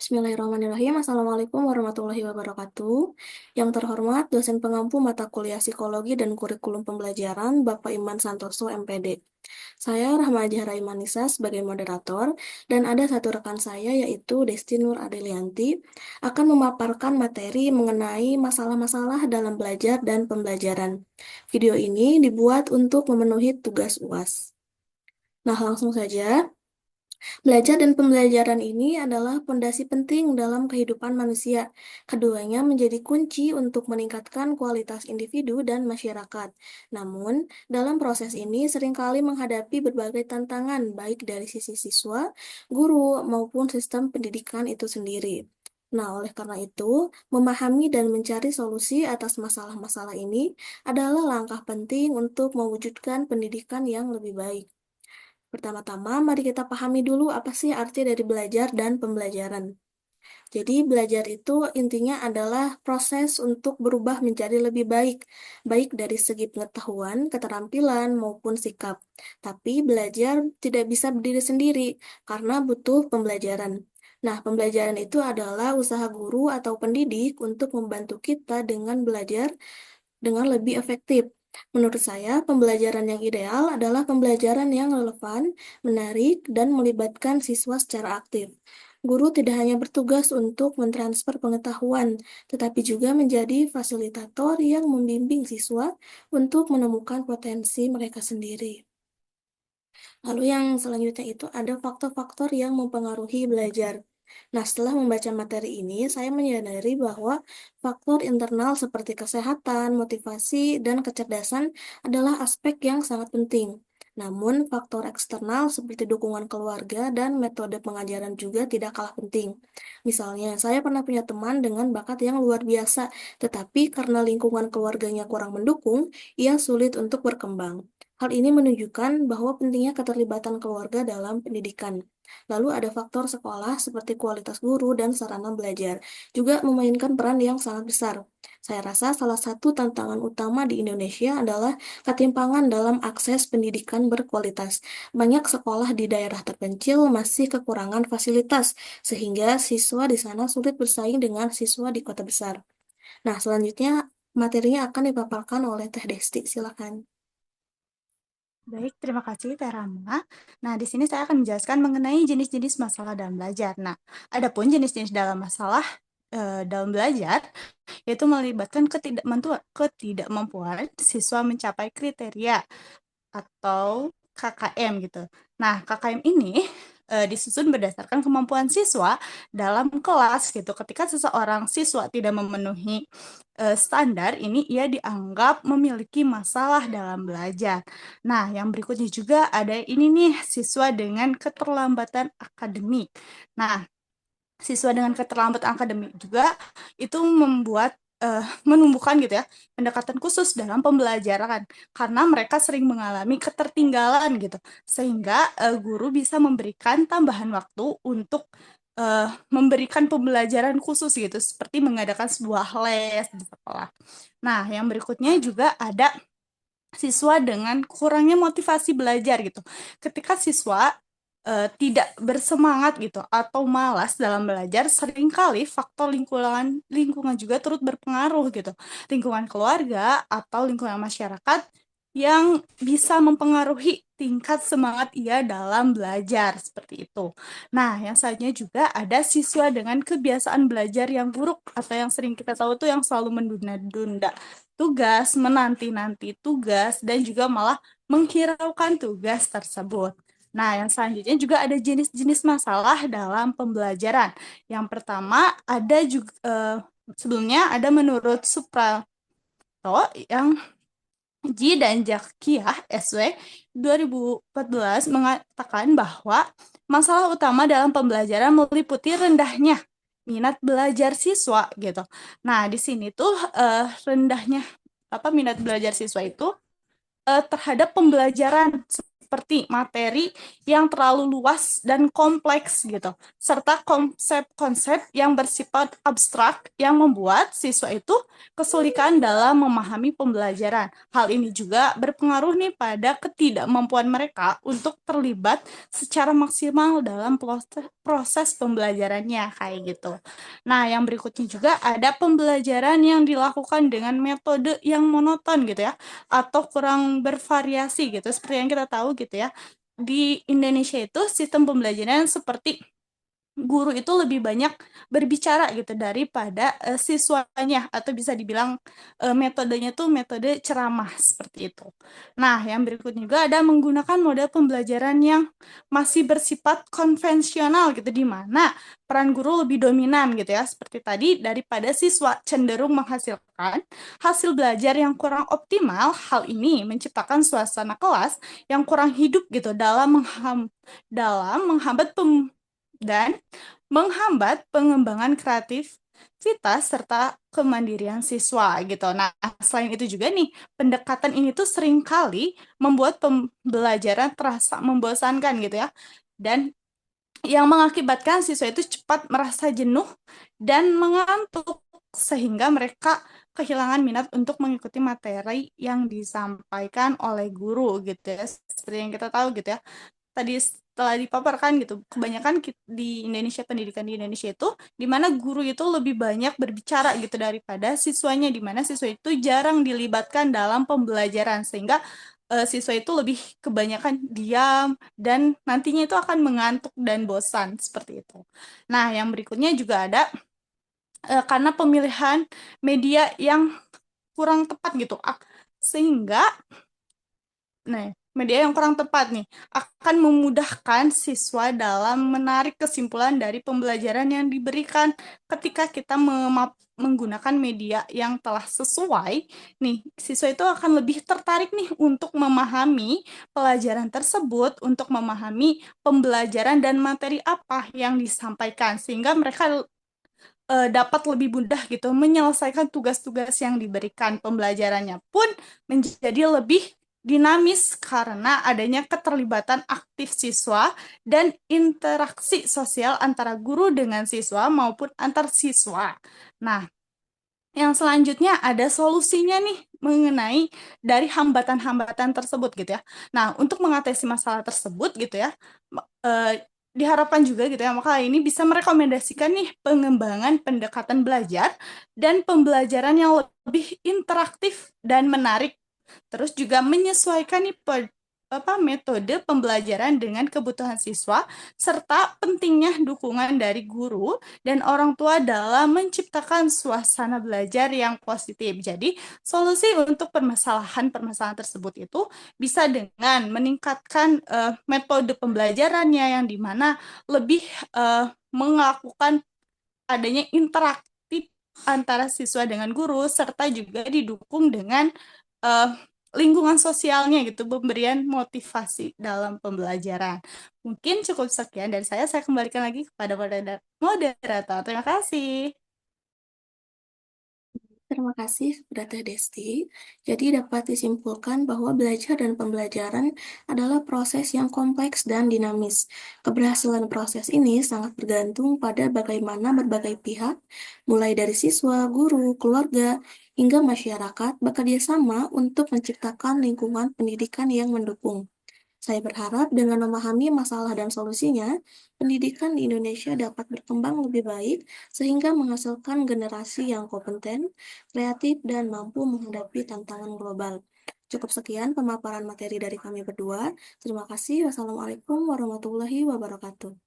Bismillahirrahmanirrahim. Assalamualaikum warahmatullahi wabarakatuh. Yang terhormat dosen pengampu mata kuliah psikologi dan kurikulum pembelajaran, Bapak Iman Santoso, MPD. Saya Rahma Jahra Imanisa sebagai moderator, dan ada satu rekan saya yaitu Desti Nur Adelianti akan memaparkan materi mengenai masalah-masalah dalam belajar dan pembelajaran. Video ini dibuat untuk memenuhi tugas UAS. Nah, langsung saja. Belajar dan pembelajaran ini adalah fondasi penting dalam kehidupan manusia. Keduanya menjadi kunci untuk meningkatkan kualitas individu dan masyarakat. Namun, dalam proses ini seringkali menghadapi berbagai tantangan, baik dari sisi siswa, guru, maupun sistem pendidikan itu sendiri. Nah, oleh karena itu, memahami dan mencari solusi atas masalah-masalah ini adalah langkah penting untuk mewujudkan pendidikan yang lebih baik. Pertama-tama, mari kita pahami dulu apa sih arti dari belajar dan pembelajaran. Jadi, belajar itu intinya adalah proses untuk berubah menjadi lebih baik, baik dari segi pengetahuan, keterampilan, maupun sikap. Tapi, belajar tidak bisa berdiri sendiri karena butuh pembelajaran. Nah, pembelajaran itu adalah usaha guru atau pendidik untuk membantu kita dengan belajar dengan lebih efektif. Menurut saya, pembelajaran yang ideal adalah pembelajaran yang relevan, menarik, dan melibatkan siswa secara aktif. Guru tidak hanya bertugas untuk mentransfer pengetahuan, tetapi juga menjadi fasilitator yang membimbing siswa untuk menemukan potensi mereka sendiri. Lalu yang selanjutnya itu ada faktor-faktor yang mempengaruhi belajar. Nah, setelah membaca materi ini, saya menyadari bahwa faktor internal seperti kesehatan, motivasi, dan kecerdasan adalah aspek yang sangat penting. Namun, faktor eksternal seperti dukungan keluarga dan metode pengajaran juga tidak kalah penting. Misalnya, saya pernah punya teman dengan bakat yang luar biasa, tetapi karena lingkungan keluarganya kurang mendukung, ia sulit untuk berkembang. Hal ini menunjukkan bahwa pentingnya keterlibatan keluarga dalam pendidikan. Lalu ada faktor sekolah seperti kualitas guru dan sarana belajar, juga memainkan peran yang sangat besar. Saya rasa salah satu tantangan utama di Indonesia adalah ketimpangan dalam akses pendidikan berkualitas. Banyak sekolah di daerah terpencil masih kekurangan fasilitas, sehingga siswa di sana sulit bersaing dengan siswa di kota besar. Nah, selanjutnya materinya akan dipaparkan oleh Teh Desti. Silakan. Baik, terima kasih Teh Rama. Nah, di sini saya akan menjelaskan mengenai jenis-jenis masalah dalam belajar. Nah, adapun jenis-jenis dalam masalah dalam belajar yaitu melibatkan ketidakmampuan siswa mencapai kriteria atau KKM gitu. Nah, KKM ini disusun berdasarkan kemampuan siswa dalam kelas gitu. Ketika seseorang siswa tidak memenuhi standar ini, ia dianggap memiliki masalah dalam belajar. Nah, yang berikutnya juga ada ini nih, siswa dengan keterlambatan akademik. Nah, siswa dengan keterlambatan akademik juga itu menumbuhkan gitu ya pendekatan khusus dalam pembelajaran karena mereka sering mengalami ketertinggalan gitu sehingga guru bisa memberikan tambahan waktu untuk memberikan pembelajaran khusus gitu seperti mengadakan sebuah les di sekolah. Nah, yang berikutnya juga ada siswa dengan kurangnya motivasi belajar gitu. Ketika siswa tidak bersemangat gitu atau malas dalam belajar, seringkali faktor lingkungan lingkungan juga turut berpengaruh gitu. Lingkungan keluarga atau lingkungan masyarakat yang bisa mempengaruhi tingkat semangat ia dalam belajar seperti itu. Nah, yang selanjutnya juga ada siswa dengan kebiasaan belajar yang buruk atau yang sering kita tahu tuh yang selalu menunda-nunda tugas, menanti-nanti tugas, dan juga malah menghiraukan tugas tersebut. Nah, yang selanjutnya juga ada jenis-jenis masalah dalam pembelajaran. Yang pertama ada juga sebelumnya ada menurut Suprato yang Ji dan Jakiah SW 2014 mengatakan bahwa masalah utama dalam pembelajaran meliputi rendahnya minat belajar siswa gitu. Nah, di sini tuh rendahnya minat belajar siswa itu terhadap pembelajaran seperti materi yang terlalu luas dan kompleks gitu, serta konsep-konsep yang bersifat abstrak yang membuat siswa itu kesulitan dalam memahami pembelajaran. Hal ini juga berpengaruh nih pada ketidakmampuan mereka untuk terlibat secara maksimal dalam proses pembelajarannya kayak gitu. Nah, yang berikutnya juga ada pembelajaran yang dilakukan dengan metode yang monoton gitu ya, atau kurang bervariasi gitu. Seperti yang kita tahu gitu ya, di Indonesia itu sistem pembelajaran seperti guru itu lebih banyak berbicara gitu daripada siswanya, atau bisa dibilang metodenya tuh metode ceramah seperti itu. Nah, yang berikutnya juga ada menggunakan model pembelajaran yang masih bersifat konvensional gitu, di mana peran guru lebih dominan gitu ya, seperti tadi, daripada siswa, cenderung menghasilkan hasil belajar yang kurang optimal. Hal ini menciptakan suasana kelas yang kurang hidup gitu dalam menghambat dan menghambat pengembangan kreativitas serta kemandirian siswa gitu. Nah, selain itu juga nih, pendekatan ini tuh seringkali membuat pembelajaran terasa membosankan gitu ya. Dan yang mengakibatkan siswa itu cepat merasa jenuh dan mengantuk, sehingga mereka kehilangan minat untuk mengikuti materi yang disampaikan oleh guru gitu ya. Seperti yang kita tahu gitu ya, tadi setelah dipaparkan gitu, kebanyakan di Indonesia, pendidikan di Indonesia itu di mana guru itu lebih banyak berbicara gitu daripada siswanya, di mana siswa itu jarang dilibatkan dalam pembelajaran, sehingga siswa itu lebih kebanyakan diam dan nantinya itu akan mengantuk dan bosan seperti itu. Nah, yang berikutnya juga ada karena pemilihan media yang kurang tepat gitu, sehingga nah, media yang kurang tepat nih akan memudahkan siswa dalam menarik kesimpulan dari pembelajaran yang diberikan. Ketika kita menggunakan media yang telah sesuai, nih siswa itu akan lebih tertarik nih untuk memahami pelajaran tersebut, untuk memahami pembelajaran dan materi apa yang disampaikan, sehingga mereka dapat lebih mudah gitu menyelesaikan tugas-tugas yang diberikan. Pembelajarannya pun menjadi lebih dinamis karena adanya keterlibatan aktif siswa dan interaksi sosial antara guru dengan siswa maupun antar siswa. Nah, yang selanjutnya ada solusinya nih mengenai dari hambatan-hambatan tersebut gitu ya. Nah, untuk mengatasi masalah tersebut gitu ya, diharapkan juga gitu ya, maka ini bisa merekomendasikan nih pengembangan pendekatan belajar dan pembelajaran yang lebih interaktif dan menarik. Terus juga menyesuaikan nih metode pembelajaran dengan kebutuhan siswa, serta pentingnya dukungan dari guru dan orang tua dalam menciptakan suasana belajar yang positif. Jadi, solusi untuk permasalahan-permasalahan tersebut itu bisa dengan meningkatkan metode pembelajarannya, yang dimana lebih melakukan adanya interaktif antara siswa dengan guru, serta juga didukung dengan eh, lingkungan sosialnya gitu, pemberian motivasi dalam pembelajaran. Mungkin cukup sekian dari saya. Saya kembalikan lagi kepada moderator. Terima kasih. Terima kasih kepada Teh Desti. Jadi dapat disimpulkan bahwa belajar dan pembelajaran adalah proses yang kompleks dan dinamis. Keberhasilan proses ini sangat bergantung pada bagaimana berbagai pihak, mulai dari siswa, guru, keluarga, hingga masyarakat, bekerja sama untuk menciptakan lingkungan pendidikan yang mendukung. Saya berharap dengan memahami masalah dan solusinya, pendidikan di Indonesia dapat berkembang lebih baik sehingga menghasilkan generasi yang kompeten, kreatif, dan mampu menghadapi tantangan global. Cukup sekian pemaparan materi dari kami berdua. Terima kasih. Wassalamualaikum warahmatullahi wabarakatuh.